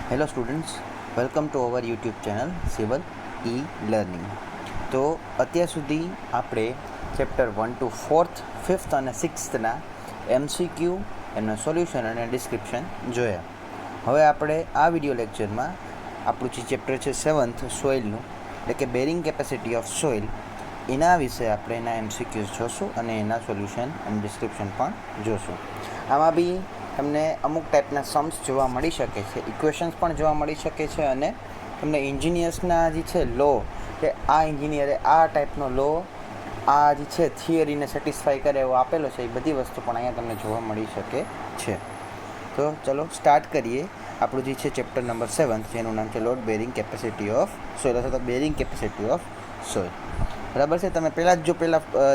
Hello students, welcome to our YouTube channel civil learning. તો અત્યાર સુધી આપણે ચેપ્ટર 1 to 4th, 5th અને 6thના MCQ, એમના સોલ્યુશન અને ડિસ્ક્રિપ્શન જોયા. હવે આપણે આ વિડીયો લેક્ચરમાં આપણું જે ચેપ્ટર છે 7th સોઇલનું, એટલે કે બેરિંગ કેપેસિટી ઓફ સોઇલ, એના વિશે આપણે એના MCQs જોશું અને એના સોલ્યુશન અને ડિસ્ક્રિપ્શન પણ જોશું. આમાં બી તમને અમુક ટાઈપના સમ્સ જોવા મળી શકે છે, ઇક્વેશન્સ પણ જોવા મળી શકે છે, અને તમને એન્જિનિયર્સના જે છે લો, કે આ એન્જિનિયરે આ ટાઈપનો લો, આ જે છે થિયરીને સેટિસ્ફાઈ કરે એવો આપેલો છે, એ બધી વસ્તુ પણ અહીંયા તમને જોવા મળી શકે છે. તો ચલો સ્ટાર્ટ કરીએ આપણું જે છે ચેપ્ટર નંબર 7, જેનું નામ છે load bearing capacity of soil, અથવા તો બેરિંગ કેપેસિટી ઓફ સોઇલ. બરાબર છે. તમે પહેલાં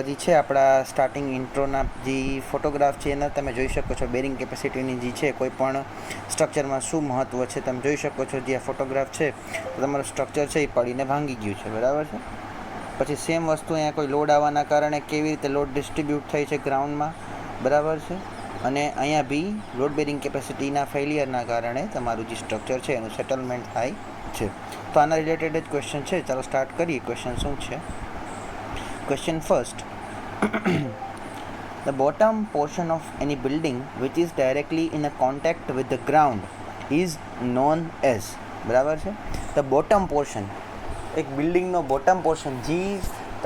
જે છે આપણા સ્ટાર્ટિંગ ઇન્ટ્રોના જે ફોટોગ્રાફ છે એના તમે જોઈ શકો છો. બેરિંગ કેપેસિટીની જે છે કોઈ પણ સ્ટ્રક્ચરમાં શું મહત્ત્વ છે તમે જોઈ શકો છો. જે આ ફોટોગ્રાફ છે તો તમારું સ્ટ્રક્ચર છે એ પડીને ભાંગી ગયું છે. બરાબર છે. પછી સેમ વસ્તુ અહીંયા કોઈ લોડ આવવાના કારણે કેવી રીતે લોડ ડિસ્ટ્રીબ્યુટ થઈ છે ગ્રાઉન્ડમાં. બરાબર છે. અને અહીંયા બી લોડ બેરિંગ કેપેસિટીના ફેલિયરના કારણે તમારું જે સ્ટ્રક્ચર છે એનું સેટલમેન્ટ થાય છે. તો આના રિલેટેડ જ ક્વેશ્ચન છે. ચાલો સ્ટાર્ટ કરીએ. ક્વેશ્ચન શું છે? Question first. The bottom portion of any building which is directly in a contact with the ground is known as. બરાબર છે. The bottom portion, એક બિલ્ડિંગનો બોટમ પોર્શન જે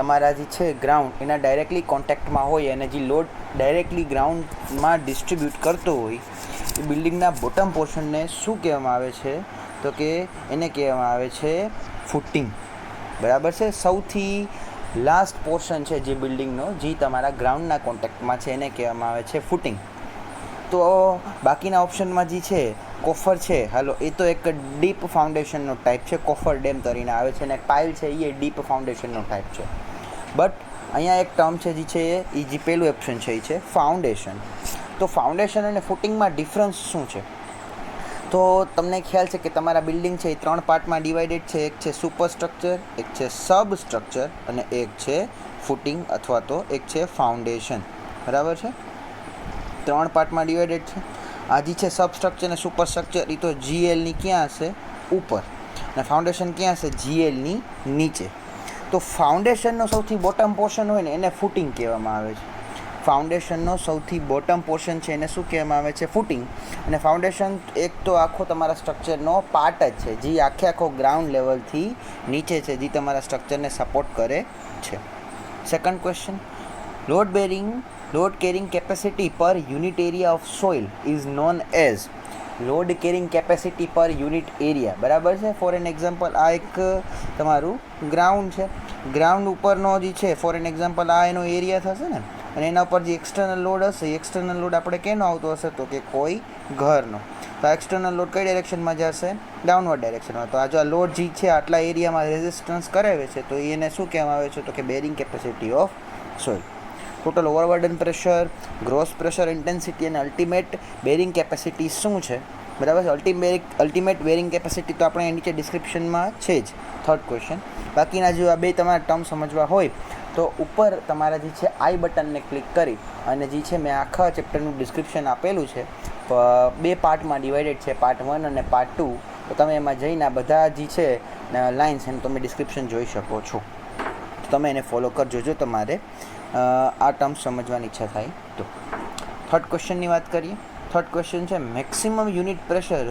તમારા જે છે ગ્રાઉન્ડ એના ડાયરેક્ટલી કોન્ટેક્ટમાં હોય અને જે લોડ ડાયરેક્ટલી ગ્રાઉન્ડમાં ડિસ્ટ્રીબ્યુટ કરતો હોય એ બિલ્ડિંગના બોટમ પોર્શનને શું કહેવામાં આવે છે? તો કે એને કહેવામાં આવે છે ફૂટિંગ. બરાબર છે. સૌથી લાસ્ટ પોર્શન છે જે બિલ્ડિંગનો, જે તમારા ગ્રાઉન્ડના કોન્ટેક્ટમાં છે, એને કહેવામાં આવે છે ફૂટિંગ. તો બાકીના ઓપ્શનમાં જે છે કોફર છે, હાલો એ તો એક ડીપ ફાઉન્ડેશનનો ટાઈપ છે, કોફર ડેમ તરીને આવે છે, અને પાઇલ છે એ ડીપ ફાઉન્ડેશનનો ટાઈપ છે. બટ અહીંયા એક ટર્મ છે જે છે એ જે પહેલું ઓપ્શન છે એ છે ફાઉન્ડેશન. તો ફાઉન્ડેશન અને ફૂટિંગમાં ડિફરન્સ શું છે? તો તમને ખ્યાલ છે કે તમારા બિલ્ડિંગ છે એ 3 પાર્ટમાં ડિવાઇડેડ છે. એક છે સુપર સ્ટ્રક્ચર, એક છે સબ સ્ટ્રક્ચર અને એક છે ફૂટિંગ અથવા તો એક છે ફાઉન્ડેશન. બરાબર છે. 3 પાર્ટમાં ડિવાઇડેડ છે. આ જે છે સબ સ્ટ્રક્ચર અને સુપર સ્ટ્રક્ચર એ તો જીએલની ક્યાં હશે? ઉપર. અને ફાઉન્ડેશન ક્યાં હશે? જીએલની નીચે. તો ફાઉન્ડેશનનો સૌથી બોટમ પોર્શન હોય ને એને ફૂટિંગ કહેવામાં આવે છે. ફાઉન્ડેશનનો સૌથી બોટમ પોર્શન છે એને શું કહેવામાં આવે છે? ફૂટિંગ. અને ફાઉન્ડેશન એક તો આખો તમારા સ્ટ્રક્ચરનો પાર્ટ જ છે, જે આખો ગ્રાઉન્ડ લેવલથી નીચે છે, જે તમારા સ્ટ્રક્ચરને સપોર્ટ કરે છે. Second question. Load carrying capacity per unit area of soil is known as. Load carrying capacity per unit area. બરાબર છે. ફોર એન એક્ઝામ્પલ, આ એક તમારું ગ્રાઉન્ડ છે. ગ્રાઉન્ડ ઉપરનો જે છે ફોર એન એક્ઝામ્પલ આ એનો એરિયા થશે ને, અને એના ઉપર જે એક્સટર્નલ લોડ હશે એ એક્સટર્નલ લોડ આપણે કેનો આવતો હશે? તો કે કોઈ ઘરનો. તો આ એક્સટર્નલ લોડ કઈ ડાયરેક્શનમાં જશે? ડાઉનવર્ડ ડાયરેક્શનમાં. તો આ જો આ લોડ જે છે આટલા એરિયામાં રેઝિસ્ટન્સ કરાવે છે તો એને શું કહેવામાં આવે છે? તો કે bearing capacity of soil. Total overburden pressure, gross pressure intensity અને અલ્ટિમેટ બેરિંગ કેપેસિટી શું છે? બરાબર છે. અલ્ટિમેટ બેરિંગ કેપેસિટી તો આપણે નીચે ડિસ્ક્રિપ્શનમાં છે જ. Third question. બાકીના જો આ બે તમારા ટર્મ સમજવા હોય તો ઉપર તમારા જે છે આઈ બટનને ક્લિક કરી અને જે છે મેં આખા ચેપ્ટરનું ડિસ્ક્રિપ્શન આપેલું છે, 2 પાર્ટમાં ડિવાઇડેડ છે, પાર્ટ 1 અને પાર્ટ 2. તો તમે એમાં જઈને આ બધા જે છે લાઇન્સ એનું તમે ડિસ્ક્રિપ્શન જોઈ શકો છો. તમે એને ફોલો કરજો જો તમારે આ ટર્મ સમજવાની ઈચ્છા થાય તો. થર્ડ ક્વેશ્ચનની વાત કરીએ. થર્ડ ક્વેશ્ચન છે maximum unit pressure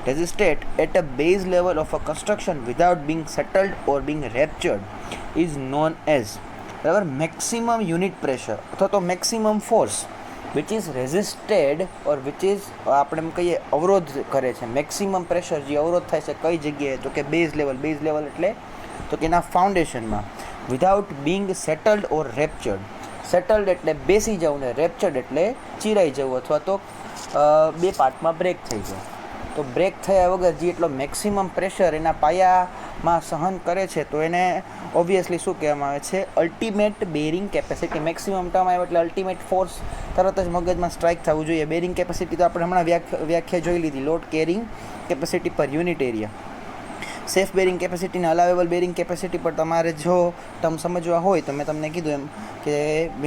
resisted at a base level of a construction without being settled or being ruptured is known as. બરાબર. મેક્સિમમ યુનિટ પ્રેશર અથવા તો maximum force which is resisted or which is આપણે એમ કહીએ અવરોધ કરે છે. Maximum pressure જે અવરોધ થાય છે કઈ જગ્યાએ? તો કે બેઝ લેવલ એટલે તો કે એના ફાઉન્ડેશનમાં. વિધાઉટ બિંગ સેટલડ ઓર રેપ્ચર્ડ. સેટલડ એટલે બેસી જવું, ને રેપ્ચર્ડ એટલે ચીરાઈ જવું અથવા તો 2 પાર્ટમાં બ્રેક થઈ જાય. તો બ્રેક થયા વગર જે એટલો મેક્સિમમ પ્રેશર એના પાયામાં સહન કરે છે તો એને ઓબ્વિયસલી શું કહેવામાં આવે છે? Ultimate bearing capacity. Maximum term આવ્યો એટલે અલ્ટિમેટ ફોર્સ તરત જ મગજમાં સ્ટ્રાઇક થવું જોઈએ. બેરિંગ કેપેસિટી તો આપણે હમણાં વ્યાખ્યા જોઈ લીધી, load carrying capacity per unit area. Safe bearing capacity અને અલાવેબલ બેરિંગ કેપેસિટી પર તમારે જો ટર્મ સમજવા હોય તો મેં તમને કીધું એમ કે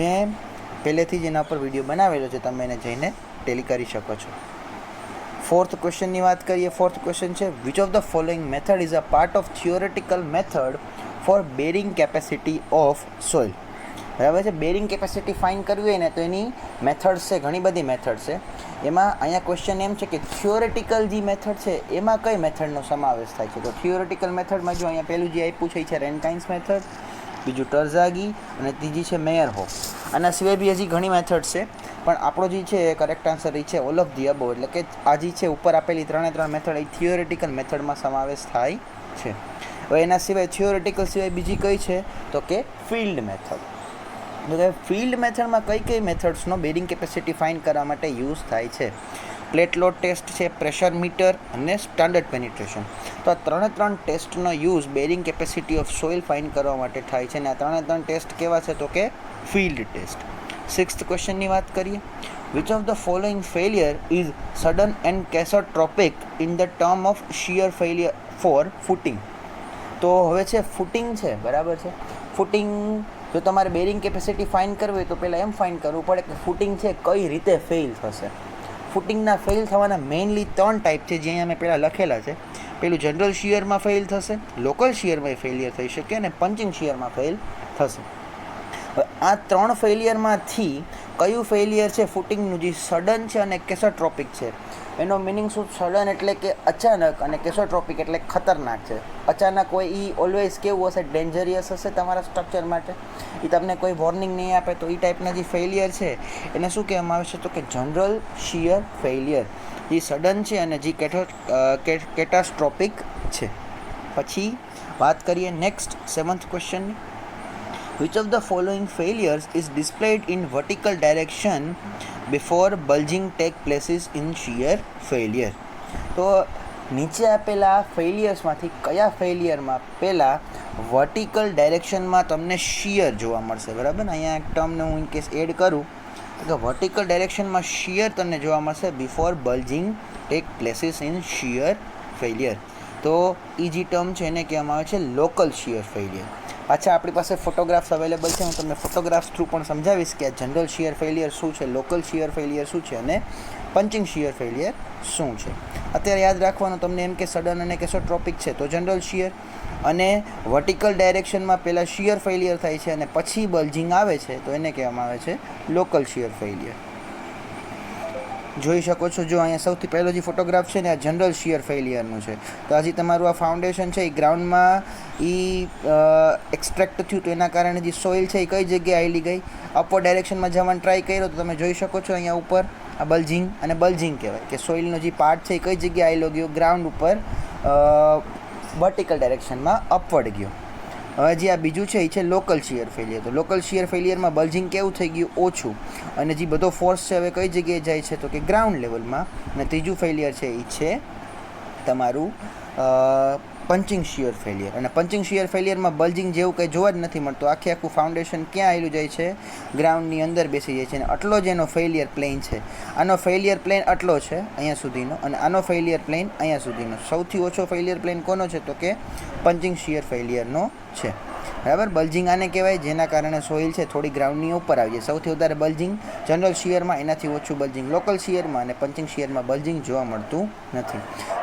મેં પહેલેથી જ એના પર વિડીયો બનાવેલો છે, તમે એને જઈને ટેલી કરી શકો છો. ફોર્થ ક્વેશ્ચનની વાત કરીએ. ફોર્થ ક્વેશ્ચન છે which of the following method is a part of theoretical method for bearing capacity of soil. બરાબર છે. બેરિંગ કેપેસિટી ફાઇન કરવી હોય ને તો એની મેથડ્સ છે, ઘણી બધી મેથડ છે. એમાં અહીંયા ક્વેશ્ચન એમ છે કે થિયોરેટિકલ જે મેથડ છે એમાં કઈ મેથડનો સમાવેશ થાય છે. તો થિયોરેટિકલ મેથડમાં જો અહીંયા પહેલું જે આપ્યું છે એ છે રેન્કાઇન્સ મેથડ, બીજું ટર્ઝાગી અને ત્રીજી છે મેયરહોફ. આના સિવાય બી હજી ઘણી મેથડ છે, પણ આપણો જે છે કરેક્ટ આન્સર એ છે ઓલ ઓફ ધી અબોવ. એટલે કે આ જે છે ઉપર આપેલી ત્રણ મેથડ એ થિયોરેટિકલ મેથડમાં સમાવેશ થાય છે. હવે એના સિવાય થિયોરેટિકલ સિવાય બીજી કઈ છે તો કે ફિલ્ડ મેથડ. તો કે ફિલ્ડ મેથડમાં કઈ મેથડ્સનો બેરિંગ કેપેસિટી ફાઇન કરવા માટે યુઝ થાય છે. પ્લેટ લોડ ટેસ્ટ છે, પ્રેશર મીટર અને સ્ટાન્ડર્ડ પેનિટ્રેશન. તો આ ત્રણ ટેસ્ટનો use bearing capacity of soil fine કરવા માટે થાય છે. અને આ ત્રણ ટેસ્ટ કેવા છે તો કે ફિલ્ડ ટેસ્ટ. સિક્સ્થ ક્વેશ્ચનની વાત કરીએ. Which of the following failure is sudden and catastrophic in the term of shear failure for footing. તો હવે છે ફૂટિંગ છે, બરાબર છે. ફૂટિંગ જો તમારે બેરિંગ કેપેસિટી ફાઇન કરવી હોય તો પહેલાં એમ ફાઇન કરવું પડે કે ફૂટિંગ છે કઈ રીતે ફેઇલ થશે. ફૂટિંગના ફેઇલ થવાના મેઇનલી 3 ટાઈપ છે જે અહીંયા મેં પહેલાં લખેલા છે. પેલું જનરલ શિયરમાં ફેઇલ થશે, લોકલ શિયરમાં ફેલિયર થઈ શકે અને પંચિંગ શિયરમાં ફેઇલ થશે. હવે આ 3 ફેલિયરમાંથી કયું ફેલિયર છે ફૂટિંગનું જે સડન છે અને કેસોટ્રોપિક છે. એનો મિનિંગ શું? સડન એટલે કે અચાનક અને કેસોટ્રોપિક એટલે ખતરનાક છે. અચાનક હોય એ ઓલવેઝ કેવું હશે? ડેન્જરિયસ હશે તમારા સ્ટ્રક્ચર માટે. એ તમને કોઈ વોર્નિંગ નહીં આપે. તો એ ટાઈપના જે ફેલિયર છે એને શું કહેવામાં આવે છે તો કે જનરલ શિયર ફેલિયર. જે સડન છે અને જે કેટાસ્ટ્રોપિક છે. પછી વાત કરીએ next 7th ક્વેશ્ચનની. Which of the following failures is displayed in vertical direction before bulging take places in shear failure? તો નીચે આપેલા ફેલિયર્સમાંથી કયા ફેલિયરમાં પહેલાં વર્ટિકલ ડાયરેક્શનમાં તમને શિયર જોવા મળશે? બરાબર ને. અહીંયા એક ટર્મને હું ઇન કેસ એડ કરું તો વર્ટિકલ ડાયરેક્શનમાં શિયર તમને જોવા મળશે before bulging take places in shear failure. તો એ જે ટર્મ છે એને કહેવામાં આવે છે લોકલ શિયર ફેલિયર. પાછા આપણી પાસે ફોટોગ્રાફ્સ અવેલેબલ છે. હું તમને ફોટોગ્રાફ્સ થ્રુ પણ સમજાવીશ કે આ જનરલ શિયર ફેલિયર શું છે, લોકલ શિયર ફેલિયર શું છે અને પંચિંગ શિયર ફેલિયર શું છે. અત્યારે યાદ રાખવાનું તમને એમ કે સડન અને કેસોટ્રોપિક છે તો જનરલ શિયર, અને વર્ટિકલ ડાયરેક્શનમાં પહેલાં શિયર ફેલિયર થાય છે અને પછી બલ્જિંગ આવે છે તો એને કહેવામાં આવે છે લોકલ શિયર ફેલિયર. જોઈ શકો છો જો અહીંયા સૌથી પહેલો જે ફોટોગ્રાફ છે ને આ જનરલ શિયર ફેલિયરનું છે. તો હજી તમારું આ ફાઉન્ડેશન છે એ ગ્રાઉન્ડમાં એક્સટ્રેક્ટ થયું તો એના કારણે જે સોઇલ છે એ કઈ જગ્યાએ આવેલી ગઈ, અપવર્ડ ડાયરેક્શનમાં જવાનો ટ્રાય કર્યો તો તમે જોઈ શકો છો અહીંયા ઉપર આ બલ્જિંગ, અને બલ્જિંગ કહેવાય કે સોઇલનો જે પાર્ટ છે એ કઈ જગ્યાએ આવેલો ગયો? ગ્રાઉન્ડ ઉપર વર્ટિકલ ડાયરેક્શનમાં અપવર્ડ ગયો. હવે જે આ બીજું છે એ છે લોકલ શિયર ફેલિયર. તો લોકલ શિયર ફેલિયરમાં બલ્જિંગ કેવું થઈ ગયું? ઓછું. અને જે બધો ફોર્સ છે હવે કઈ જગ્યાએ જાય છે તો કે ગ્રાઉન્ડ લેવલમાં. અને ત્રીજું ફેલિયર છે એ છે તમારું પંચિંગ શિયર ફેલિયર. અને પંચિંગ શિયર ફેલિયરમાં બલ્જિંગ જેવું કંઈ જોવા જ નથી મળતું. આખું ફાઉન્ડેશન ક્યાં આવેલું જાય છે? ગ્રાઉન્ડની અંદર બેસી જાય છે. અને આટલો જ એનો ફેલિયર પ્લેન છે. આનો ફેલિયર પ્લેન આટલો છે અહીંયા સુધીનો, અને આનો ફેલિયર પ્લેન અહીંયા સુધીનો. સૌથી ઓછો ફેલિયર પ્લેન કોનો છે તો કે પંચિંગ શિયર ફેલિયરનો છે. બરાબર. બલ્જિંગ આને કહેવાય જેના કારણે સોઇલ છે થોડી ગ્રાઉન્ડની ઉપર આવી જાય. સૌથી વધારે બલ્જિંગ જનરલ શિયરમાં, એનાથી ઓછું બલ્જિંગ લોકલ શિયરમાં, અને પંચિંગ શિયરમાં બલ્જિંગ જોવા મળતું નથી.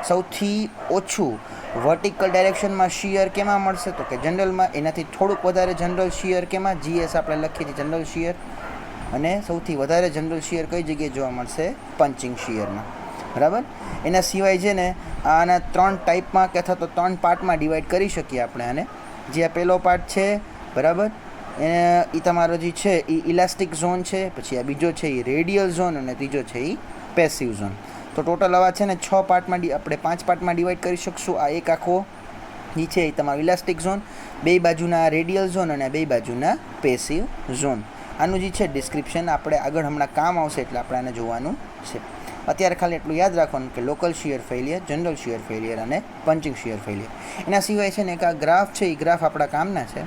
સૌથી ઓછું વર્ટિકલ ડાયરેક્શનમાં શિયર કેમાં મળશે તો કે જનરલમાં, એનાથી થોડુંક વધારે જનરલ શિયર કેમાં? GS આપણે લખીએ છીએ જનરલ શિયર. અને સૌથી વધારે જનરલ શિયર કઈ જગ્યાએ જોવા મળશે? પંચિંગ શિયરમાં. બરાબર. એના સિવાય છે ને આના 3 ટાઈપમાં કે અથવા તો 3 પાર્ટમાં ડિવાઈડ કરી શકીએ આપણે આને. જે આ પહેલો પાર્ટ છે બરાબર એ તમારો જે છે એ ઇલાસ્ટિક ઝોન છે, પછી આ બીજો છે એ રેડિયલ ઝોન, અને ત્રીજો છે એ પેસિવ ઝોન. તો ટોટલ આવા છે ને 6 પાર્ટમાં આપણે 5 પાર્ટમાં ડિવાઈડ કરી શકશું. આ એક આખો જે છે એ તમારો ઇલાસ્ટિક ઝોન, બે બાજુના રેડિયલ ઝોન અને બે બાજુના પેસિવ ઝોન. આનું જે છે ડિસ્ક્રિપ્શન આપણે આગળ હમણાં કામ આવશે એટલે આપણે આને જોવાનું છે. અત્યારે ખાલી એટલું યાદ રાખવાનું કે local shear failure, general shear failure અને પંચિંગ શિયર ફેલિયર. એના સિવાય છે ને એક આ ગ્રાફ છે એ ગ્રાફ આપણા કામના છે.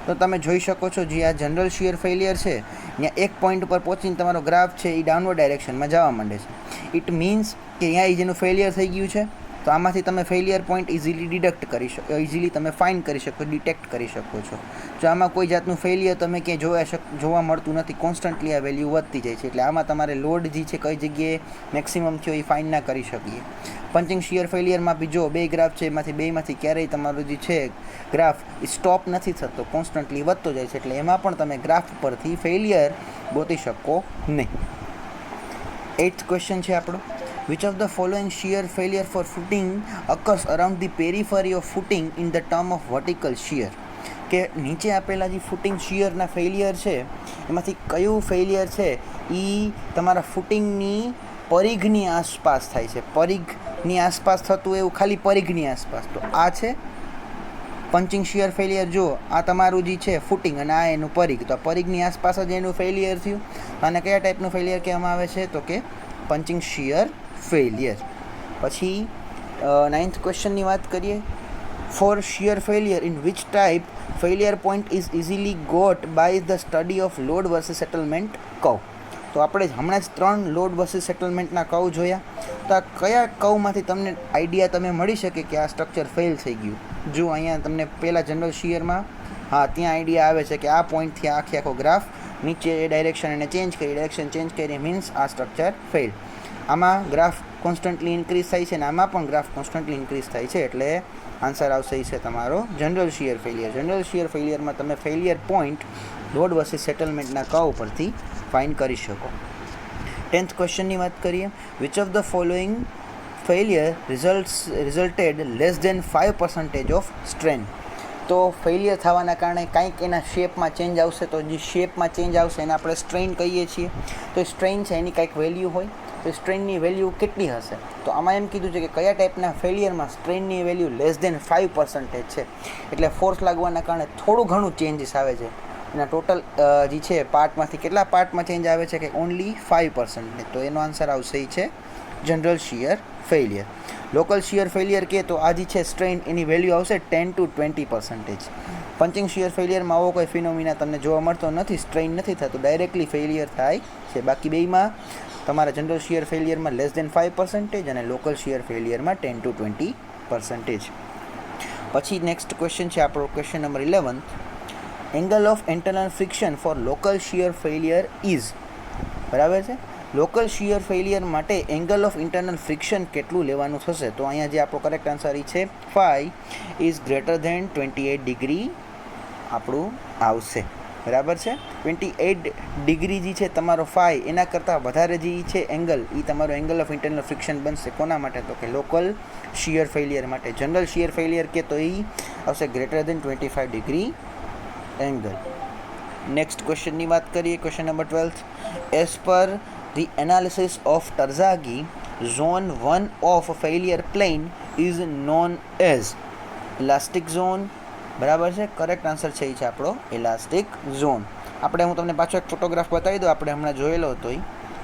તો તમે જોઈ શકો છો જે આ જનરલ શિયર ફેલિયર છે ત્યાં એક પોઈન્ટ ઉપર પહોંચીને તમારો ગ્રાફ છે એ ડાઉનવર્ડ ડાયરેક્શનમાં જવા માંડે છે. ઇટ મીન્સ કે અહીંયા જેનું ફેલિયર થઈ ગયું છે તો આમાંથી તમે ફેલિયર પોઈન્ટ ઇઝીલી તમે ફાઇન્ડ કરી શકો, ડિટેક્ટ કરી શકો છો. જો આમાં કોઈ જાતનું ફેલિયર તમે ક્યાંય જોવા મળતું નથી, કોન્સ્ટન્ટલી આ વેલ્યુ વધતી જાય છે, એટલે આમાં તમારે લોડ જે છે કઈ જગ્યાએ મેક્સિમમ થયો એ ફાઇન્ડ ના કરી શકીએ. પંચિંગ શિયર ફેલિયરમાં બી જો બે ગ્રાફ છે, એમાંથી બેમાંથી ક્યારેય તમારો જે છે ગ્રાફ એ સ્ટોપ નથી થતો, કોન્સ્ટન્ટલી વધતો જાય છે, એટલે એમાં પણ તમે ગ્રાફ પરથી ફેલિયર ગોતી શકો નહીં. 8th ક્વેશ્ચન છે આપણો, which of the following shear failure for footing occurs around the periphery of footing in the term of vertical shear? કે નીચે આપેલા જે ફૂટિંગ શિયરના ફેલિયર છે એમાંથી કયું ફેલિયર છે એ તમારા ફૂટિંગની પરિઘની આસપાસ થાય છે. પરિઘની આસપાસ થતું એવું ખાલી પરિઘની આસપાસ, તો આ છે પંચિંગ શિયર ફેલિયર. જો આ તમારું જે છે ફૂટિંગ અને આ એનું પરિઘ, તો આ પરિઘની આસપાસ જ એનું ફેલિયર થયું. અને કયા ટાઈપનું ફેલિયર કહેવામાં આવે છે? તો કે પંચિંગ શિયર ફેલિયર. પછી 9th ક્વેશ્ચનની વાત કરીએ, for shear failure in which type failure point is easily got by the study of load versus settlement curve. તો આપણે હમણાં જ 3 લોડ વર્સિસ સેટલમેન્ટના કર્વ જોયા. તો આ કયા કર્વમાંથી તમને આઈડિયા તમે મળી શકે કે આ સ્ટ્રક્ચર ફેલ થઈ ગયું? જો અહીંયા તમને પહેલાં જનરલ શિયરમાં ત્યાં આઈડિયા આવે છે કે આ પોઈન્ટથી આખો ગ્રાફ નીચે ડાયરેક્શન એને ડાયરેક્શન ચેન્જ કરી મીન્સ આ સ્ટ્રક્ચર ફેલ. આમાં ગ્રાફ કોન્સ્ટન્ટલી ઇન્ક્રીઝ થાય છે અને આમાં પણ ગ્રાફ કોન્સ્ટન્ટલી ઇન્ક્રીઝ થાય છે, એટલે આન્સર આવશે એ છે તમારો general shear failure. General shear ફેલિયરમાં તમે ફેલિયર પોઈન્ટ લોડ વર્સિસ સેટલમેન્ટના કર્વ પરથી ફાઇન્ડ કરી શકો. 10th ક્વેશ્ચનની વાત કરીએ, which of the following failure resulted less than 5% of strain. તો ફેલિયર થવાના કારણે કાંઈક એના શેપમાં ચેન્જ આવશે, તો જે શેપમાં ચેન્જ આવશે એને આપણે સ્ટ્રેઇન કહીએ છીએ. તો સ્ટ્રેઇન છે એની કાંઈક વેલ્યુ હોય, તો સ્ટ્રેઇનની વેલ્યુ કેટલી હશે? તો આમાં એમ કીધું છે કે કયા ટાઈપના ફેલિયરમાં સ્ટ્રેઇનની વેલ્યુ લેસ દેન 5% છે, એટલે ફોર્સ લાગવાના કારણે થોડું ઘણું ચેન્જીસ આવે છે. એના ટોટલ જે છે પાર્ટમાંથી કેટલા પાર્ટમાં ચેન્જ આવે છે કે ઓનલી 5%. તો એનો આન્સર આવશે એ છે general shear failure. Local shear failure કહે તો આ જે છે સ્ટ્રેઇન એની વેલ્યુ આવશે 10 to 20%. પંચિંગ શિયર ફેલિયરમાં આવો કોઈ ફિનોમિના તમને જોવા મળતો નથી, સ્ટ્રેઇન નથી થતું, ડાયરેક્ટલી ફેલિયર થાય છે. બાકી બેમાં તમારા જનરલ શિયર ફેલિયરમાં લેસ દેન 5% અને લોકલ શિયર ફેલિયરમાં 10 to 20%. પછી નેક્સ્ટ ક્વેશ્ચન છે આપણો question number 11, angle of internal friction for local shear failure is. બરાબર છે, લોકલ શિયર ફેલિયર માટે એંગલ ઓફ ઇન્ટરનલ ફ્રિક્શન કેટલું લેવાનું થશે? તો અહીંયા જે આપણો કરેક્ટ આન્સર એ છે phi is greater than 28 degree આપણું આવશે. બરાબર છે, 28 ડિગ્રી જે છે તમારો phi એના કરતાં વધારે જે છે એંગલ એ તમારો એંગલ ઓફ ઇન્ટરનલ ફ્રિક્શન બનશે. કોના માટે? તો કે લોકલ શિયર ફેલિયર માટે. જનરલ શિયર ફેલિયર કે તો એ આવશે greater than 25 degree angle. Next ક્વેશ્ચનની વાત કરીએ, question number 12, as per the analysis of Terzaghi, zone 1 of a failure plane is known as elastic zone. બરાબર છે, કરેક્ટ આન્સર છે એ છે આપણો ઇલાસ્ટિક ઝોન. હું તમને પાછો એક ફોટોગ્રાફ બતાવી દઉં, આપણે હમણાં જોયેલો હતો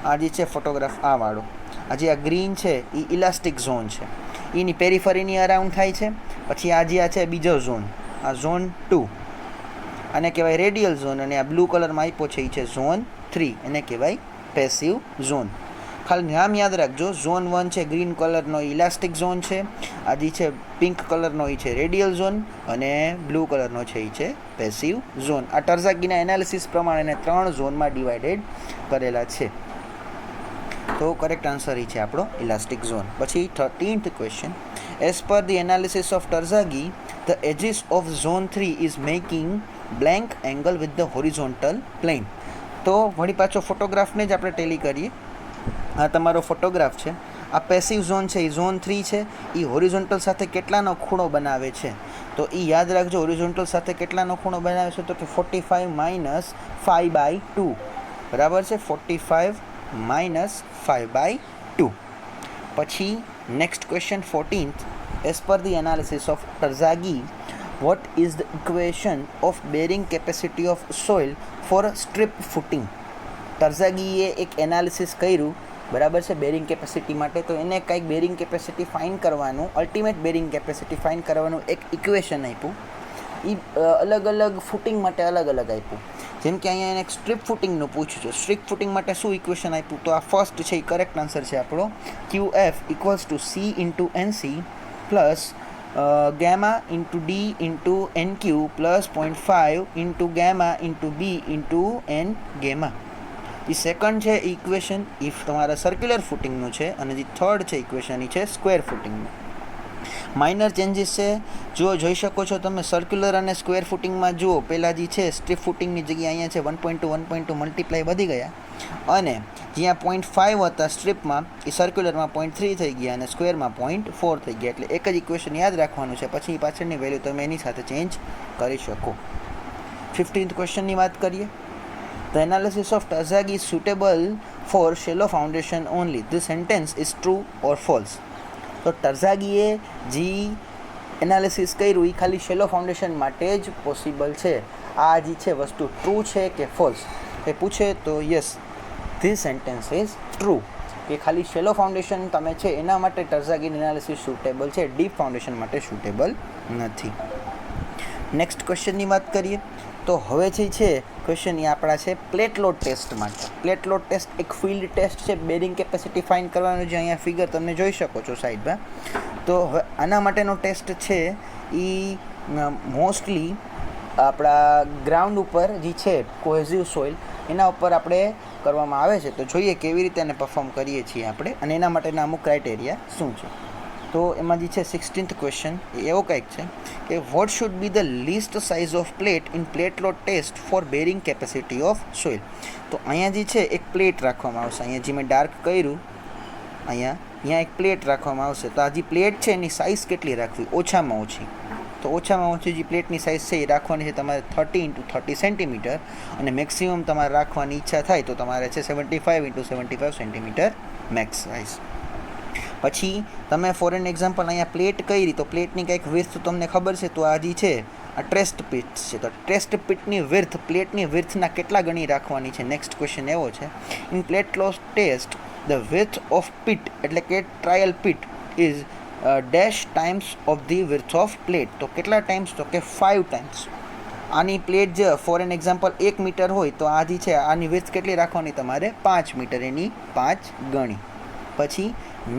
આ જે છે ફોટોગ્રાફ આ વાળો, આ જે આ ગ્રીન છે એ ઇલાસ્ટિક ઝોન છે, એની પેરીફરીની અરાઉન્ડ થાય છે. પછી આ જે આ છે બીજો ઝોન, આ ઝોન 2, આને કહેવાય રેડિયલ ઝોન, અને આ બ્લુ કલરમાં આપ્યો છે એ છે ઝોન 3, એને કહેવાય પેસિવ ઝોન. ખાલી નામ યાદ રાખજો, ઝોન 1 છે ગ્રીન કલરનો ઇલાસ્ટિક ઝોન છે, આ જે છે પિંક કલરનો એ છે રેડિયલ ઝોન, અને બ્લુ કલરનો છે એ છે પેસિવ ઝોન. આ ટર્ઝાગીના એનાલિસિસ પ્રમાણે 3 ઝોનમાં ડિવાઇડેડ કરેલા છે. તો કરેક્ટ આન્સર એ છે આપણો ઇલાસ્ટિક ઝોન. પછી 13th question, as per the analysis of Terzaghi the edges of zone 3 is making blank angle with the horizontal plane. તો વળી પાછો ફોટોગ્રાફને જ આપણે ટેલી કરીએ. આ તમારો ફોટોગ્રાફ છે, આ પેસિવ ઝોન છે એ ઝોન 3 છે, એ હોરિઝોન્ટલ સાથે કેટલાનો ખૂણો બનાવે છે? તો એ યાદ રાખજો, હોરિઝોન્ટલ સાથે કેટલાનો ખૂણો બનાવે છે? તો કે 45 માઇનસ 5/2. બરાબર છે, 45 માઇનસ 5/2. પછી next question 14th, as per the analysis of Terzaghi, what is the equation of bearing capacity of soil for a strip footing? ટર્ઝાગીએ એક એનાલિસિસ કર્યું, બરાબર છે, બેરિંગ કેપેસિટી માટે. તો એને કંઈક બેરિંગ કેપેસિટી ફાઇન્ડ કરવાનું, અલ્ટિમેટ બેરિંગ કેપેસિટી ફાઇન્ડ કરવાનું એક ઇક્વેશન આપ્યું. એ અલગ અલગ ફૂટિંગ માટે અલગ અલગ આપ્યું. જેમ કે અહીંયા એને એક સ્ટ્રીપ ફૂટિંગનું પૂછ્યું છે. સ્ટ્રીપ ફૂટિંગ માટે શું ઇક્વેશન આપ્યું? તો આ ફર્સ્ટ છે એ કરેક્ટ આન્સર છે આપણો. QF equals to C into NC plus gamma into D into NQ plus 0.5 into gamma into B into N gamma. A second છે ઇક્વેશન ઇફ તમારા સર્ક્યુલર ફૂટિંગનું છે, અને જે થર્ડ છે ઇક્વેશન એ છે સ્ક્વેર ફૂટિંગનું. માઇનર ચેન્જીસ છે. જો જોઈ શકો છો તમે સર્ક્યુલર અને સ્ક્વેર ફૂટિંગમાં જુઓ, પહેલાં જે છે સ્ટ્રીપ ફૂટિંગની જગ્યાએ અહીંયા છે 1.2 મલ્ટીપ્લાય વધી ગયા, અને જ્યાં 0.5 હતા સ્ટ્રીપમાં એ સર્ક્યુલરમાં 0.3 થઈ ગયા અને સ્ક્વેરમાં 0.4 થઈ ગયા. એટલે એક જ ઇક્વેશન યાદ રાખવાનું છે, પછી પાછળની વેલ્યુ તમે એની સાથે ચેન્જ કરી શકો. 15th ક્વેશ્ચનની વાત કરીએ. The analysis of Terzaghi is suitable for shallow foundation only. This sentence is true or false? તો ટર્ઝાગીએ જે એનાલિસિસ કર્યું એ ખાલી શેલો ફાઉન્ડેશન માટે જ પોસિબલ છે. આ જે છે વસ્તુ ટ્રુ છે કે ફોલ્સ એ પૂછે તો yes, this sentence is true, કે ખાલી શેલો ફાઉન્ડેશન તમે છે એના માટે ટર્ઝાગીની એનાલિસિસ સુટેબલ છે, ડીપ ફાઉન્ડેશન માટે સુટેબલ નથી. નેક્સ્ટ ક્વેશ્ચનની વાત કરીએ તો હવે જે છે ક્વેશ્ચન એ આપણા છે પ્લેટ લોડ ટેસ્ટ માટે. પ્લેટ લોડ ટેસ્ટ એક ફિલ્ડ ટેસ્ટ છે, બેરિંગ કેપેસિટી ફાઇન્ડ કરવાનું, જે અહીંયા ફિગર તમે જોઈ શકો છો સાઈડમાં. તો હવે આના માટેનો ટેસ્ટ છે એ મોસ્ટલી આપણા ગ્રાઉન્ડ ઉપર જે છે કોહેઝિવ સોઇલ એના ઉપર આપણે કરવામાં આવે છે. તો જોઈએ કેવી રીતે એને પરફોર્મ કરીએ છીએ આપણે, અને એના માટેના અમુક ક્રાઇટેરિયા શું છે. તો એમાં જે છે 16th ક્વેશ્ચન એવો કંઈક છે કે what should be the least size of plate in plate load test for bearing capacity of soil. તો અહીંયા જે છે એક પ્લેટ રાખવામાં આવશે. અહીંયા જે મેં ડાર્ક કર્યું અહીંયા એક પ્લેટ રાખવામાં આવશે. તો આ જે પ્લેટ છે એની સાઇઝ કેટલી રાખવી? ઓછામાં ઓછી. તો ઓછામાં ઓછી જે પ્લેટની સાઇઝ છે એ રાખવાની છે તમારે 30 × 30 સેન્ટીમીટર, અને મેક્સિમમ તમારે રાખવાની ઈચ્છા થાય તો તમારે છે 75 × 75 સેન્ટીમીટર મેક્સ સાઇઝ. પછી તમે ફોર એન એક્ઝામ્પલ અહીંયા પ્લેટ કરી, તો પ્લેટની કંઈક વિર્થ તમને ખબર છે. તો આ જે છે આ ટ્રેસ્ટ પીટ છે, તો ટ્રેસ્ટ પીટની વિર્થ પ્લેટની વિર્થના કેટલા ગણી રાખવાની છે? નેક્સ્ટ ક્વેશ્ચન એવો છે. In plate load test the width of pit એટલે કે trial pit is dash times of the width of plate. તો કેટલા ટાઈમ્સ? તો કે 5 ટાઈમ્સ. આની પ્લેટ જે ફોર એન એક્ઝામ્પલ 1 મીટર હોય તો આ જે છે આની વિર્થ કેટલી રાખવાની તમારે? 5 મીટર, એની 5 ગણી. પછી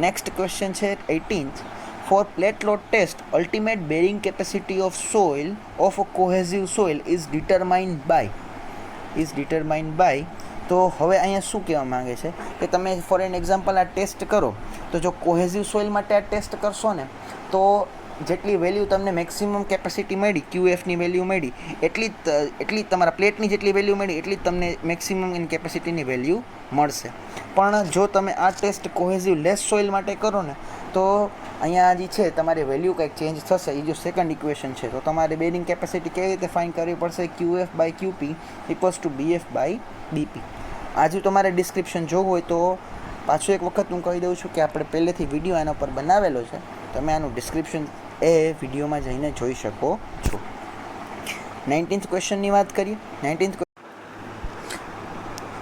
નેક્સ્ટ ક્વેશ્ચન છે 18th. For plate load test ultimate bearing capacity of soil of a cohesive soil is determined by. તો હવે અહીંયા શું કહેવા માંગે છે કે તમે ફોર એન એક્ઝામ્પલ આ ટેસ્ટ કરો, તો જો કોહેઝિવ સોઇલ માટે આ ટેસ્ટ કરશો ને તો જેટલી વેલ્યુ તમને મેક્સિમમ કેપેસિટી મળી, QFની વેલ્યુ મળી, એટલી તમારા પ્લેટની જેટલી વેલ્યુ મળી એટલી જ તમને મેક્સિમમ એની કેપેસિટીની વેલ્યુ મળશે. પણ જો તમે આ ટેસ્ટ કોહેઝિવ લેસ સોઇલ માટે કરો ને તો અહીંયા જે છે તમારી વેલ્યુ કંઈક ચેન્જ થશે. એ જો સેકન્ડ ઇક્વેશન છે, તો તમારે બેરિંગ કેપેસિટી કેવી રીતે ફાઇન્ડ કરવી પડશે? QF/QP = BF/BP. આ જો તમારે ડિસ્ક્રિપ્શન જોવું હોય તો પાછું એક વખત હું કહી દઉં છું કે આપણે પહેલેથી વિડીયો આના પર બનાવેલો છે, તમે આનું ડિસ્ક્રિપ્શન એ વિડીયોમાં જઈને જોઈ શકો છો. 19th ક્વેશ્ચનની વાત કરીએ.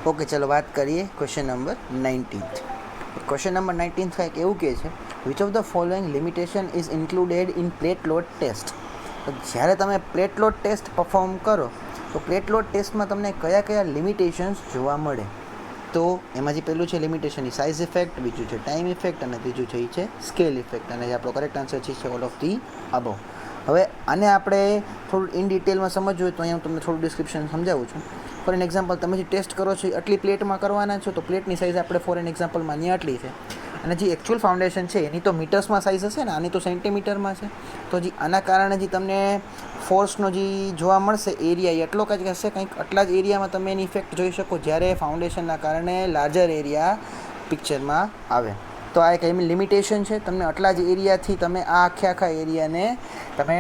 ઓકે, ચલો વાત કરીએ question number 19th. Question number 19th કંઈક એવું કહે છે, which of the following limitation is included in plate load test. તો જ્યારે તમે પ્લેટ લોડ ટેસ્ટ પરફોર્મ કરો તો પ્લેટ લોડ ટેસ્ટમાં તમને કયા કયા લિમિટેશન્સ જોવા મળે? તો એમાં જે પહેલું છે લિમિટેશન એ સાઇઝ ઇફેક્ટ, બીજું છે ટાઈમ ઇફેક્ટ, અને ત્રીજું છે એ છે સ્કેલ ઇફેક્ટ, અને આપણો કરેક્ટ આન્સર છે ઓલ ઓફ ધી અબવ. હવે આને આપણે થોડું ઇન ડિટેલમાં સમજવું હોય તો અહીંયા હું તમને થોડું ડિસ્ક્રિપ્શન સમજાવું છું. ફોર એન એક્ઝામ્પલ તમે જે ટેસ્ટ કરો છો આટલી પ્લેટમાં કરવાના છો, તો પ્લેટની સાઇઝ આપણે ફોર એન એક્ઝામ્પલમાં અહીંયા આટલી છે, અને જે એકચ્યુઅલ ફાઉન્ડેશન છે એની તો મીટર્સમાં સાઇઝ હશે ને, આની તો સેન્ટીમીટરમાં છે. તો જે આના કારણે જે તમને ફોર્સનો જે જોવા મળશે એરિયા એટલો કંઈક હશે, કંઈક આટલા જ એરિયામાં તમે એની ઇફેક્ટ જોઈ શકો જ્યારે ફાઉન્ડેશનના કારણે લાર્જર એરિયા પિક્ચરમાં આવે. તો આ એક લિમિટેશન છે, તમને આટલા જ એરિયાથી તમે આ આખા એરિયાને તમે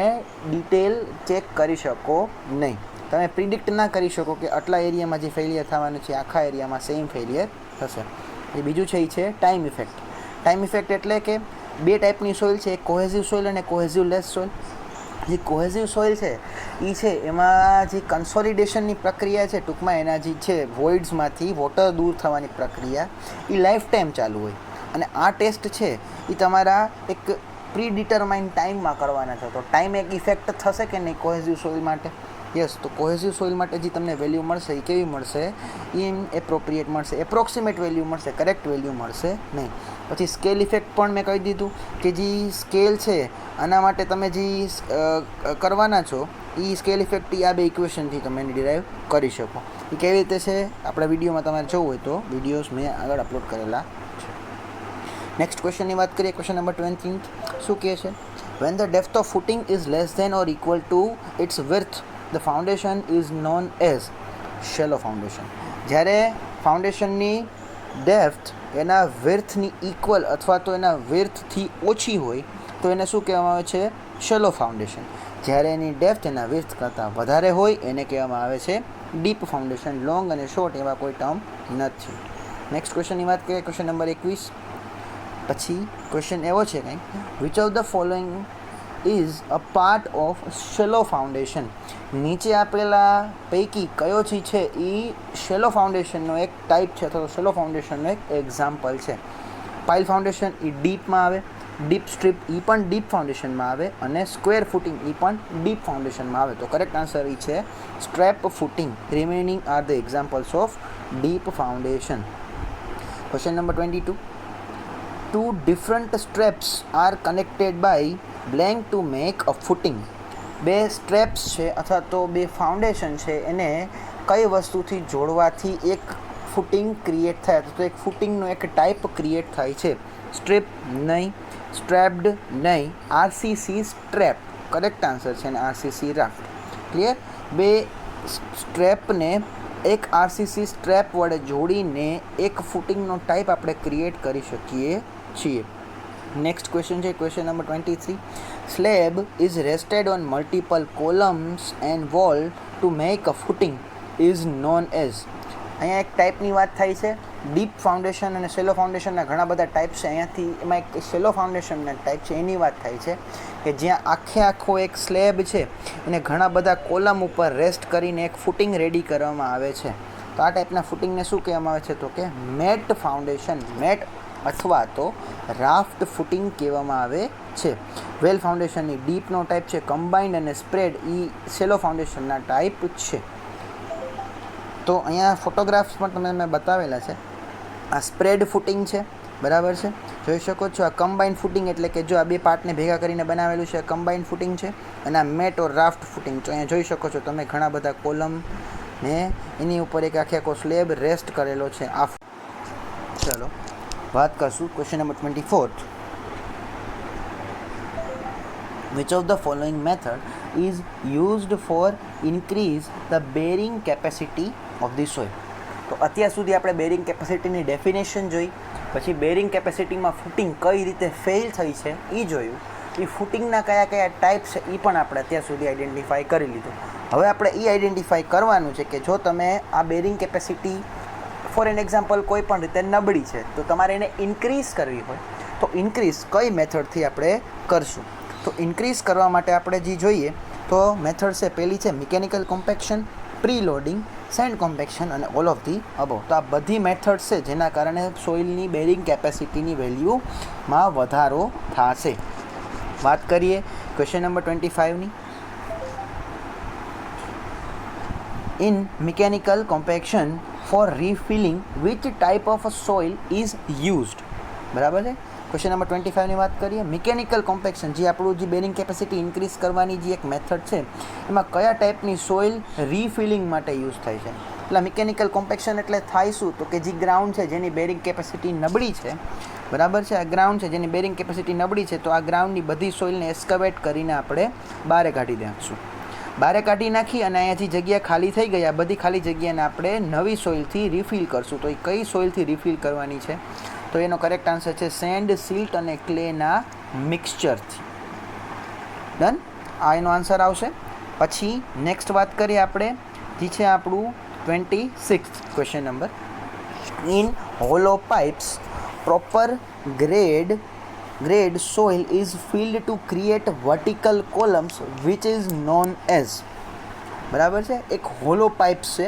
ડિટેલ ચેક કરી શકો નહીં. તમે પ્રિડિક્ટ ના કરી શકો કે આટલા એરિયામાં જે ફેલિયર થવાનું છે આખા એરિયામાં સેમ ફેલિયર થશે. એ બીજું છે એ છે ટાઈમ ઇફેક્ટ. ટાઈમ ઇફેક્ટ એટલે કે બે ટાઈપની સોઇલ છે, એક કોહેઝિવ સોઇલ અને કોહેઝિવ લેસ સોઇલ. જે કોહેઝિવ સોઇલ છે એ છે એમાં જે કન્સોલિડેશનની પ્રક્રિયા છે, ટૂંકમાં એના જે છે વોઇડ્સમાંથી વોટર દૂર થવાની પ્રક્રિયા એ લાઈફ ટાઈમ ચાલુ હોય. અને આ ટેસ્ટ છે એ તમારા એક પ્રી ડિટરમાઇન ટાઈમમાં કરવાના છો, તો ટાઈમ એક ઇફેક્ટ થશે કે નહીં કોહેઝિવ સોઇલ માટે? યસ. તો કોહેઝિવ સોઇલ માટે જે તમને વેલ્યુ મળશે એ કેવી મળશે? ઇનએપ્રોપ્રિએટ મળશે, એપ્રોક્સિમેટ વેલ્યુ મળશે, કરેક્ટ વેલ્યુ મળશે નહીં. પછી સ્કેલ ઇફેક્ટ પણ મેં કહી દીધું કે જે સ્કેલ છે આના માટે તમે જે કરવાના છો એ સ્કેલ ઇફેક્ટ આ બે ઇક્વેશનથી તમે એને ડિરાઈવ કરી શકો. એ કેવી રીતે છે આપણા વિડીયોમાં તમારે જોવું હોય તો વિડીયોઝ મેં આગળ અપલોડ કરેલા છે. નેક્સ્ટ ક્વેશ્ચનની વાત કરીએ. ક્વેશ્ચન નંબર 20 શું કહે છે? When the depth of footing is less than or equal to its width the foundation is known as shallow foundation. જ્યારે ફાઉન્ડેશનની ડેપ્થ એના વિડ્થની ઇક્વલ અથવા તો એના વિડ્થથી ઓછી હોય તો એને શું કહેવામાં આવે છે? શેલો ફાઉન્ડેશન. જ્યારે એની ડેપ્થ એના વિડ્થ કરતાં વધારે હોય એને કહેવામાં આવે છે ડીપ ફાઉન્ડેશન. લોંગ અને શોર્ટ એવા કોઈ ટર્મ નથી. નેક્સ્ટ ક્વેશ્ચનની વાત કરીએ. ક્વેશ્ચન નંબર 21 પછી ક્વેશ્ચન એવો છે કંઈક, which of the following is a part of shallow foundation. નીચે આપેલા પૈકી કયો છે એ શેલો ફાઉન્ડેશનનો એક ટાઈપ છે અથવા તો શેલો ફાઉન્ડેશનનો એક એક્ઝામ્પલ છે. પાઇલ ફાઉન્ડેશન એ ડીપમાં આવે, ડીપ સ્ટ્રીપ એ પણ ડીપ ફાઉન્ડેશનમાં આવે અને સ્ક્વેર ફૂટિંગ એ પણ ડીપ ફાઉન્ડેશનમાં આવે. તો કરેક્ટ આન્સર એ છે strap footing. Remaining are the examples of deep foundation. Question number 22. Two different straps are connected by blank to make a footing. બે સ્ટ્રેપ્સ છે અથવા તો બે ફાઉન્ડેશન છે એને કઈ વસ્તુથી જોડવાથી એક ફૂટિંગ ક્રિએટ થાય તો એક ફૂટિંગનો એક ટાઈપ ક્રિએટ થાય છે? સ્ટ્રીપ નહીં, સ્ટ્રેપ્ડ નહીં, આરસીસી સ્ટ્રેપ કરેક્ટ આન્સર છે અને આરસીસી રાફ્ટ. ક્લિયર? બે સ્ટ્રેપને એક આરસીસી સ્ટ્રેપ વડે જોડીને એક ફૂટિંગનો ટાઈપ આપણે ક્રિએટ કરી શકીએ છીએ. નેક્સ્ટ ક્વેશ્ચન છે question number 23. Slab is rested on multiple columns and wall to make a footing is known as. અહીંયા એક ટાઈપની વાત થાય છે. ડીપ ફાઉન્ડેશન અને શેલો ફાઉન્ડેશનના ઘણા બધા ટાઈપ છે. અહીંયાથી એમાં એક શેલો ફાઉન્ડેશનના ટાઈપ છે એની વાત થાય છે કે જ્યાં આખો એક સ્લેબ છે એને ઘણા બધા કોલમ ઉપર રેસ્ટ કરીને એક ફૂટિંગ રેડી કરવામાં આવે છે. તો આ ટાઈપના ફૂટિંગને શું કહેવામાં આવે છે? તો કે મેટ ફાઉન્ડેશન, મેટ અથવા તો રાફ્ટ ફૂટિંગ કહેવામાં આવે છે. વેલ ફાઉન્ડેશનની ડીપનો ટાઈપ છે, કમ્બાઇન્ડ અને સ્પ્રેડ એ શેલો ફાઉન્ડેશનના ટાઈપ છે. તો અહીંયા ફોટોગ્રાફ્સ પણ તમે મેં બતાવેલા છે. આ સ્પ્રેડ ફૂટિંગ છે, બરાબર છે, જોઈ શકો છો. આ કમ્બાઇન્ડ ફૂટિંગ એટલે કે જો આ બે પાર્ટને ભેગા કરીને બનાવેલું છે કમ્બાઇન્ડ ફૂટિંગ છે. અને આ મેટ ઓર રાફ્ટ ફૂટિંગ. તો અહીંયા જોઈ શકો છો તમે ઘણા બધા કોલમ ને એની ઉપર એક આખો સ્લેબ રેસ્ટ કરેલો છે. આ ચલો વાત કરશું question number 24. Which of the following method is used for increase the bearing capacity of the soil? તો અત્યાર સુધી આપણે બેરિંગ કેપેસિટીની ડેફિનેશન જોઈ, પછી બેરિંગ કેપેસિટીમાં ફૂટિંગ કઈ રીતે ફેલ થઈ છે એ જોયું. એ ફૂટિંગના કયા ટાઈપ છે એ પણ આપણે અત્યાર સુધી આઈડેન્ટિફાઈ કરી લીધું. હવે આપણે એ આઈડેન્ટિફાઈ કરવાનું છે કે જો તમે આ bearing capacity for an example કોઈ પણ રીતે નબળી છે તો તમારે એને ઇન્ક્રીઝ કરવી હોય તો ઇન્ક્રીઝ કઈ મેથડથી આપણે કરશું? તો ઇન્ક્રીઝ કરવા માટે આપણે જે જોઈએ તો મેથડ છે પહેલી છે mechanical compaction, pre loading, send compaction અને ઓલ ઓફ ધી અબોવ. તો આ બધી મેથડ્સ છે જેના કારણે સોઇલની બેરિંગ કેપેસિટીની વેલ્યુમાં વધારો થશે. વાત કરીએ ક્વેશ્ચન નંબર 25ની. In mechanical compaction for refilling which type of soil is used. બરાબર છે. ક્વેશ્ચન નંબર 25ની વાત કરીએ. મિકેનિકલ કોમ્પેક્શન જે આપણું જે બેરિંગ કેપેસિટી ઇન્ક્રીઝ કરવાની જે એક મેથડ છે એમાં કયા ટાઈપની સોઇલ રીફિલિંગ માટે યુઝ થાય છે? એટલે મિકેનિકલ કોમ્પેક્શન એટલે થાય શું? તો કે જે ગ્રાઉન્ડ છે જેની બેરિંગ કેપેસિટી નબળી છે, બરાબર છે, આ ગ્રાઉન્ડ છે જેની બેરિંગ કેપેસિટી નબળી છે તો આ ગ્રાઉન્ડની બધી સોઇલને એસ્કવેટ કરીને આપણે બહાર કાઢી નાખીશું. બહાર કાઢી નાખી અને અહીંયાથી જગ્યા ખાલી થઈ ગઈ, આ બધી ખાલી જગ્યાને આપણે નવી સોઇલથી રિફિલ કરશું. તો એ કઈ સોઇલથી રિફિલ કરવાની છે? તો એનો કરેક્ટ આન્સર છે સેન્ડ, સિલ્ટ અને ક્લેના મિક્સચરથી. ડન. આ એનો આન્સર આવશે. પછી નેક્સ્ટ વાત કરીએ આપણે જે છે આપણું 26 question number. In hollow pipes proper grade soil is filled to create vertical columns which is known as. બરાબર છે. એક હોલો પાઇપ્સ છે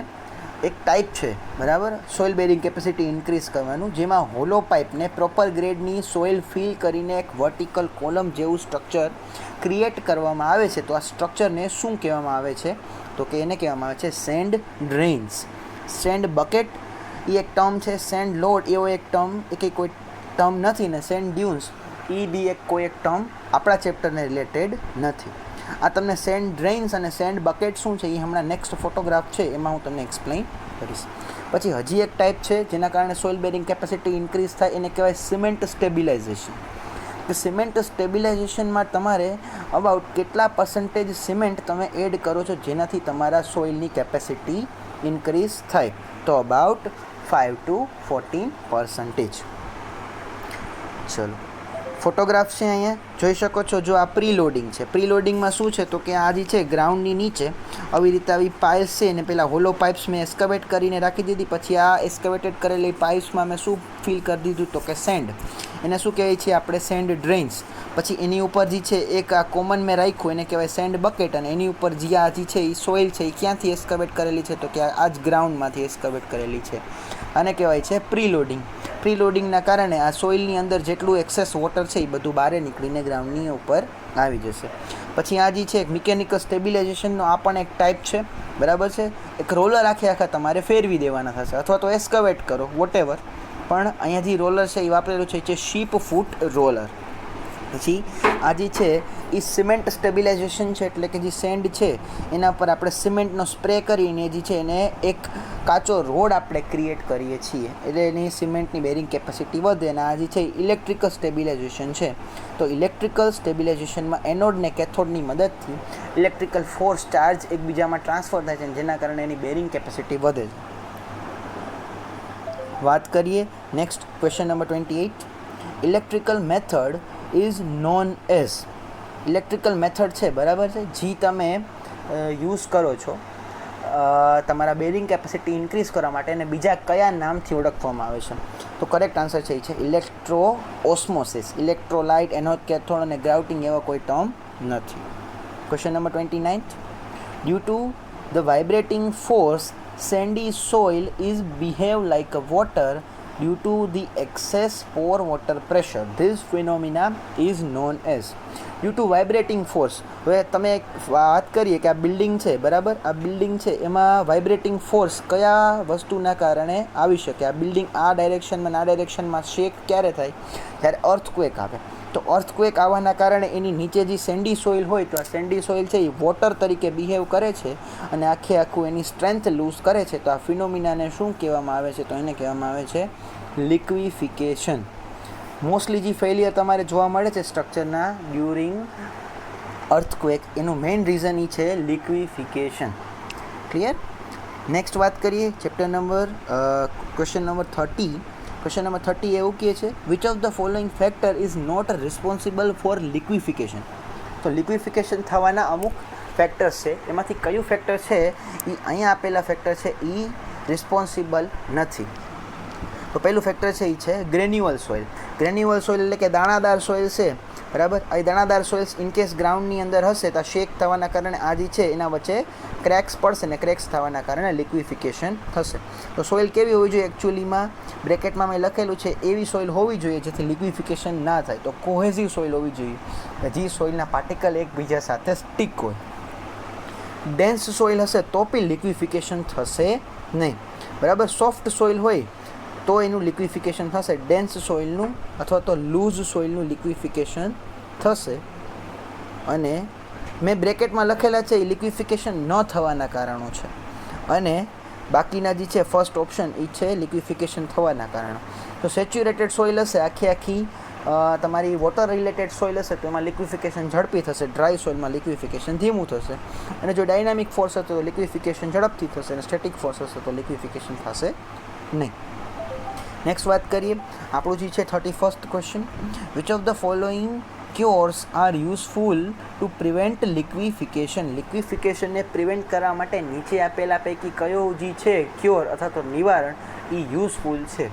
એક ટાઈપ છે, બરાબર, સોઇલ બેરિંગ કેપેસિટી ઇન્ક્રીઝ કરવાનું, જેમાં હોલો પાઇપને પ્રોપર ગ્રેડની સોઇલ ફિલ કરીને એક વર્ટિકલ કોલમ જેવું સ્ટ્રક્ચર ક્રિએટ કરવામાં આવે છે. તો આ સ્ટ્રક્ચરને શું કહેવામાં આવે છે? તો કે એને કહેવામાં આવે છે સેન્ડ ડ્રેન્સ. સેન્ડ બકેટ એ એક ટર્મ છે, સેન્ડ લોડ એવો એક ટર્મ એ કંઈ કોઈ ટર્મ નથી, ને સેન્ડ ડ્યુન્સ એ બી કોઈ એક ટર્મ આપણા ચેપ્ટરને રિલેટેડ નથી. આ તમને સેન્ડ ડ્રેન્સ અને સેન્ડ બકેટ શું છે એ હમણાં નેક્સ્ટ ફોટોગ્રાફ છે એમાં હું તમને એક્સપ્લેન કરીશ. પછી હજી એક ટાઈપ છે જેના કારણે સોઇલ બેરિંગ કેપેસિટી ઇન્ક્રીઝ થાય, એને કહેવાય સિમેન્ટ સ્ટેબિલાઇઝેશન. તો સિમેન્ટ સ્ટેબિલાઇઝેશનમાં તમારે અબાઉટ કેટલા પર્સન્ટેજ સિમેન્ટ તમે એડ કરો છો જેનાથી તમારા સોઇલની કેપેસિટી ઇન્ક્રીઝ થાય? તો અબાઉટ 5 to 14%. ચલો, ફોટોગ્રાફ છે અહીંયા જોઈ શકો છો. જો આ પ્રીલોડિંગ છે, પ્રીલોડિંગમાં શું છે તો કે આ જે છે ગ્રાઉન્ડની નીચે આવી રીતે આવી પાઇલ્સ છે ને પહેલાં હોલો પાઇપ્સ મેં એસ્કવેટ કરીને રાખી દીધી. પછી આ એસ્કવેટેડ કરેલી પાઇપ્સમાં મેં શું ફિલ કરી દીધું તો કે સેન્ડ. એને શું કહેવાય છે આપણે? સેન્ડ ડ્રેન્સ. પછી એની ઉપર જે છે એક આ કોમન મેં રાખ્યું એને કહેવાય સેન્ડ બકેટ, અને એની ઉપર જે આ જે છે એ સોઇલ છે એ ક્યાંથી એસ્કવેટ કરેલી છે તો કે આ જ ગ્રાઉન્ડમાંથી એસ્કવેટ કરેલી છે. આને કહેવાય છે પ્રીલોડિંગ. પ્રીલોડિંગના કારણે આ સોઇલની અંદર જેટલું એક્સેસ વોટર છે એ બધું બહાર નીકળીને ગ્રાઉન્ડની ઉપર આવી જશે. પછી આ જે છે એક મિકેનિકલ સ્ટેબિલાઇઝેશનનો આ પણ એક ટાઈપ છે, બરાબર છે. એક રોલર આખા તમારે ફેરવી દેવાના થશે, અથવા તો એસ્કવેટ કરો વોટેવર, પણ અહીંયા જે રોલર છે એ વાપરેલું છે એ શીપ ફૂટ રોલર. પછી આ જે છે એ સિમેન્ટ સ્ટેબિલાઇઝેશન છે, એટલે કે જે સેન્ડ છે એના પર આપણે સિમેન્ટનો સ્પ્રે કરીને જે છે એને એક કાચો રોડ આપણે ક્રિએટ કરીએ છીએ, એટલે એની સિમેન્ટની બેરિંગ કેપેસિટી વધે. અને આ જે છે ઇલેક્ટ્રિકલ સ્ટેબિલાઇઝેશન છે. તો ઇલેક્ટ્રિકલ સ્ટેબિલાઇઝેશનમાં એનોડ ને કેથોડની મદદથી ઇલેક્ટ્રિકલ ફોર્સ ચાર્જ એકબીજામાં ટ્રાન્સફર થાય છે, જેના કારણે એની બેરિંગ કેપેસિટી વધે છે. વાત કરીએ next question number 28. Electrical method is known as. Electrical method છે, બરાબર છે, જે તમે યુઝ કરો છો તમારા બેરિંગ કેપેસિટી ઇન્ક્રીઝ કરવા માટે, અને બીજા કયા નામથી ઓળખવામાં આવે છે? તો કરેક્ટ આન્સર છે એ છે electro osmosis. Electrolyte, anode, cathode અને ગ્રાઉટિંગ એવા કોઈ ટર્મ નથી. Question number 29. Due to the vibrating force sandy soil is behave like a water due to the excess pore water pressure. This phenomena is known as. Due to vibrating force. હવે તમે એક વાત કરીએ કે આ building છે, બરાબર, આ બિલ્ડિંગ છે એમાં વાઇબ્રેટિંગ ફોર્સ કયા વસ્તુના કારણે આવી શકે? આ બિલ્ડિંગ આ ડાયરેક્શનમાં આ ડાયરેક્શનમાં શેક ક્યારે થાય? જ્યારે અર્થક્વેક આવે. તો અર્થક્વેક આવવાના કારણે એની નીચે જે સેન્ડી સોઇલ હોય તો આ સેન્ડી સોઇલ છે એ વોટર તરીકે બિહેવ કરે છે અને આખું એની સ્ટ્રેન્થ લૂઝ કરે છે. તો આ ફિનોમિનાને શું કહેવામાં આવે છે? તો એને કહેવામાં આવે છે લિક્વિફિકેશન. મોસ્ટલી જે ફેલિયર તમારે જોવા મળે છે સ્ટ્રક્ચરના ડ્યુરિંગ અર્થક્વેક, એનું મેઇન રીઝન એ છે લિક્વિફિકેશન. ક્લિયર? નેક્સ્ટ વાત કરીએ chapter number question number 30. Question number 30 એવું કહે છે which of the following factor is not responsible for liquefaction. તો લિક્વિફિકેશન થવાના અમુક ફેક્ટર્સ છે, એમાંથી કયું ફેક્ટર છે એ અહીંયા આપેલા ફેક્ટર છે એ રિસ્પોન્સિબલ નથી. તો પહેલું ફેક્ટર છે એ છે ગ્રેન્યુઅલ સોઇલ. ગ્રેન્યુઅલ સોઇલ એટલે કે દાણાદાર સોઇલ છે, બરાબર. આ દાણાદાર સોઇલ્સ ઇનકેસ ગ્રાઉન્ડની અંદર હશે તો શેક થવાના કારણે આ જે છે એના વચ્ચે ક્રેક્સ પડશે ને ક્રેક્સ થવાના કારણે લિક્વિફિકેશન થશે. તો સોઇલ કેવી હોવી જોઈએ? એકચ્યુઅલીમાં બ્રેકેટમાં મેં લખેલું છે એવી સોઇલ હોવી જોઈએ જેથી લિક્વિફિકેશન ના થાય. તો કોહેઝિવ સોઇલ હોવી જોઈએ, જે સોઇલના પાર્ટિકલ એકબીજા સાથે સ્ટીક હોય. ડેન્સ સોઇલ હશે તો પણ લિક્વિફિકેશન થશે નહીં, બરાબર. સોફ્ટ સોઇલ હોય તો એનું લિક્વિફિકેશન થશે, ડેન્સ સોઇલનું અથવા તો લૂઝ સોઇલનું લિક્વિફિકેશન થશે. અને મેં બ્રેકેટમાં લખેલા છે એ લિક્વિફિકેશન ન થવાના કારણો છે, અને બાકીના જે છે ફર્સ્ટ ઓપ્શન એ છે લિક્વિફિકેશન થવાના કારણો. તો સેચ્યુરેટેડ સોઇલ હશે, આખી તમારી વોટર રિલેટેડ સોઇલ હશે તો એમાં લિક્વિફિકેશન ઝડપી થશે, ડ્રાય સોઇલમાં લિક્વિફિકેશન ધીમું થશે. અને જો ડાયનામિક ફોર્સ હશે તો લિક્વિફિકેશન ઝડપથી થશે, અને સ્ટેટિક ફોર્સ હશે તો લિક્વિફિકેશન થશે નહીં. નેક્સ્ટ વાત કરીએ આપણું જે છે 31st question. Which of the following cures are useful to prevent liquefaction. લિક્વિફિકેશનને પ્રિવેન્ટ કરવા માટે નીચે આપેલા પૈકી કયો જે છે ક્યોર અથવા તો નિવારણ એ યુઝફુલ છે?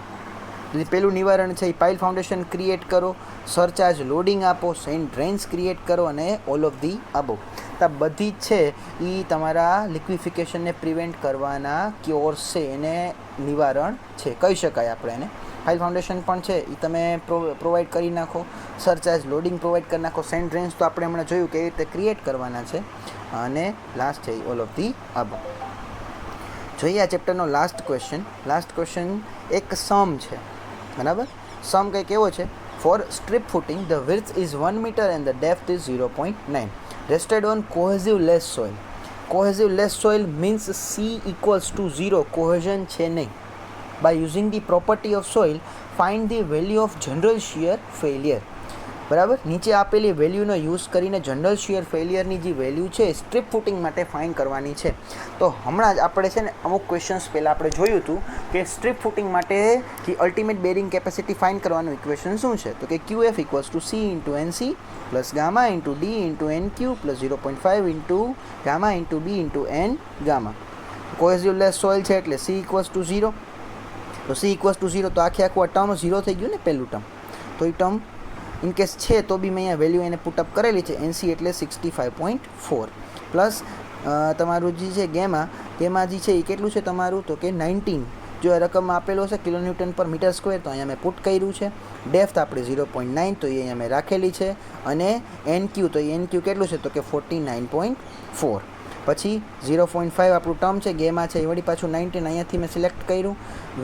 જે પેલું નિવારણ છે એ પાઇલ ફાઉન્ડેશન ક્રિએટ કરો, સરચાર્જ લોડિંગ આપો, સેન્ડ ડ્રેન્સ ક્રિએટ કરો અને ઓલ ઓફ ધી અબો. તો બધી જ છે એ તમારા લિક્વિફિકેશનને પ્રિવેન્ટ કરવાના ક્યોર્સ છે, એને નિવારણ છે કહી શકાય આપણે એને. પાઇલ ફાઉન્ડેશન પણ છે એ તમે પ્રોવાઈડ કરી નાખો, સરચાર્જ લોડિંગ પ્રોવાઈડ કરી નાખો, સેન્ડ ડ્રેન્સ તો આપણે હમણાં જોયું કે એ રીતે ક્રિએટ કરવાના છે, અને લાસ્ટ છે ઓલ ઓફ ધી અબો. જોઈએ આ ચેપ્ટરનો લાસ્ટ ક્વેશ્ચન એક સમ છે, બરાબર. સમ કંઈક એવો છે, for strip footing the width is 1 metre and the depth is 0.9 rested on cohesive less soil. Cohesive less soil means C equals to 0, cohesion છે નહીં. By using the property of soil find the value of general shear failure. બરાબર, નીચે આપેલી વેલ્યુનો use કરીને general shear ફેલિયરની જે value છે strip footing માટે ફાઇન્ડ કરવાની છે. તો હમણાં જ આપણે છે ને અમુક ક્વેશ્ચન્સ પહેલાં આપણે જોયું હતું કે સ્ટ્રીપ ફૂટિંગ માટે જે અલ્ટિમેટ બેરિંગ કેપેસિટી ફાઇન્ડ કરવાનું ઇક્વેશન શું છે, તો કે QF equals to C into NC plus gamma into D into NQ plus 0.5 into gamma into B into N gamma. Cohesive less soil છે એટલે C ઇક્વલ્સ ટુ 0, તો C equals to 0 તો આખું આ ટર્મ 0 થઈ ગયું ને પહેલું ટર્મ. તો એ ટર્મ ઇનકેસ છે તો બી મેં અહીંયા વેલ્યુ એને પુટઅપ કરેલી છે. NC એટલે 65.4 પ્લસ તમારું જે છે ગેમા જે છે એ કેટલું છે તમારું, તો કે 19. જો આ રકમમાં આપેલો છે કિલોન્યુટન પર મીટર સ્ક્વેર, તો અહીંયા મેં પુટ કર્યું છે. ડેપ્થ આપણે 0.9 તો એ અહીંયા મેં રાખેલી છે, અને NQ તો એ NQ કેટલું છે, તો કે 49.4. પછી 0.5 આપણું ટર્મ છે, ગેમા છે એ વળી પાછું 19 અહીંયાથી મેં સિલેક્ટ કર્યું.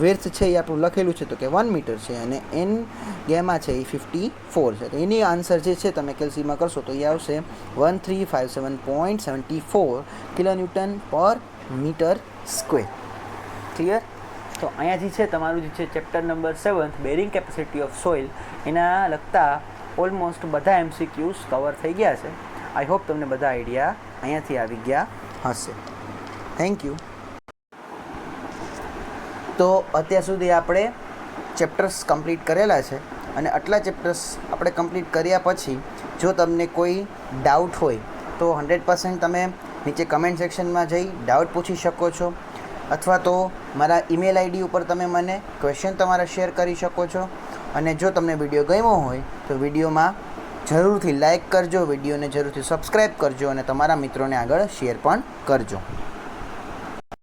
વિડ્થ છે એ આપણું લખેલું છે તો કે 1 મીટર છે, અને N ગેમા છે એ 54 છે. તો એની આન્સર જે છે તમે કેલ્સીમાં કરશો તો એ આવશે 1357.74 કિલોન્યુટન પર મીટર સ્ક્વેર. ક્લિયર? તો અહીંયાથી છે તમારું જે છે chapter number 7 bearing capacity of soil એના લગતા ઓલમોસ્ટ બધા MCQs કવર થઈ ગયા છે. આઈ હોપ તમને બધા આઈડિયા અહીંયાથી આવી ગયા હશે. Thank you. તો અત્યાર સુધી આપણે ચેપ્ટર્સ કમ્પ્લીટ કરેલા છે, અને આટલા ચેપ્ટર્સ આપણે કમ્પ્લીટ કર્યા પછી જો તમને કોઈ ડાઉટ હોય તો 100% તમે નીચે કમેન્ટ સેક્શનમાં જઈ ડાઉટ પૂછી શકો છો, અથવા તો મારા ઈમેલ આઈડી ઉપર તમે મને ક્વેશ્ચન તમારા શેર કરી શકો છો. અને જો તમને વિડીયો ગમ્યો હોય તો વિડીયોમાં જરૂરથી લાઇક કરજો, વિડીયોને જરૂરથી સબસ્ક્રાઈબ કરજો, અને તમારા મિત્રોને આગળ શેર પણ કરજો.